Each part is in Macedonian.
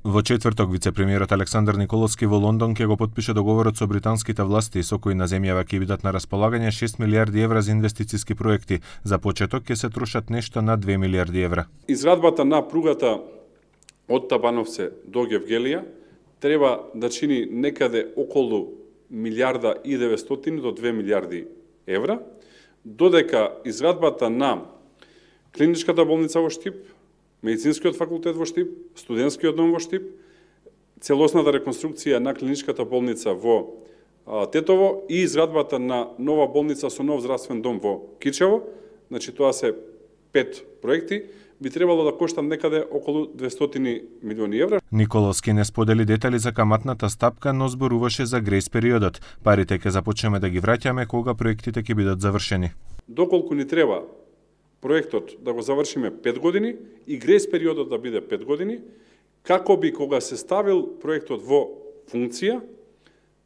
Во четврток, вице-премиерот Александар Николовски во Лондон ќе го потпише договорот со британските власти со кој на земјава ќе бидат на располагање 6 милиарди евра за инвестициски проекти. За почеток ќе се трошат нешто над 2 милиарди евра. Изградбата на пругата од Табановце до Гевгелија треба да чини некаде околу 1.900.000 до 2 милиарди евра, додека изградбата на клиничката болница во Штип, медицинскиот факултет во Штип, студентскиот дом во Штип, целосната реконструкција на клиничката болница во Тетово и изградбата на нова болница со нов здравствен дом во Кичево, значи тоа се 5 проекти, би требало да коштат некаде околу 200 милиони евра. Николовски не сподели детали за каматната стапка, но зборуваше за грејс периодот. Парите ќе започнеме да ги враќаме кога проектите ќе бидат завршени. Доколку ни треба проектот да го завршиме 5 години и грејс периодот да биде 5 години, како би кога се ставил проектот во функција,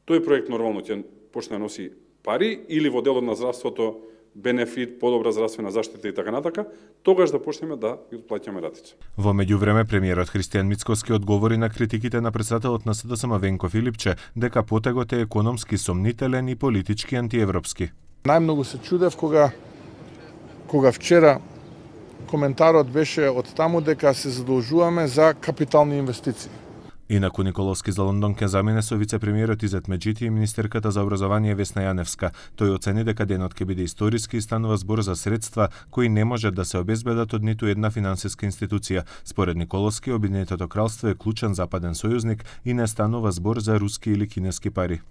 тој проект нормално ќе почне да носи пари или во делот на здравството бенефит, подобра здравствена заштита и така натака, тогаш да почнеме да ги отплаќаме ратите. Во меѓувреме премиерот Христијан Мицкоски одговори на критиките на председателот на СДСМ Венко Филипче дека потегот е економски сомнителен и политички антиевропски. Најмногу се чудев кога вчера коментарот беше од таму дека се задолжуваме за капитални инвестиции. Инаку Николовски за Лондон ќе замине со вице-премиерот Изет Меджити и министерката за образование Весна Јаневска. Тој оцени дека денот ќе биде историски и станува збор за средства кои не може да се обезбедат од ниту една финансиска институција. Според Николовски, Обединетото кралство е клучен западен сојузник и не станува збор за руски или кинески пари.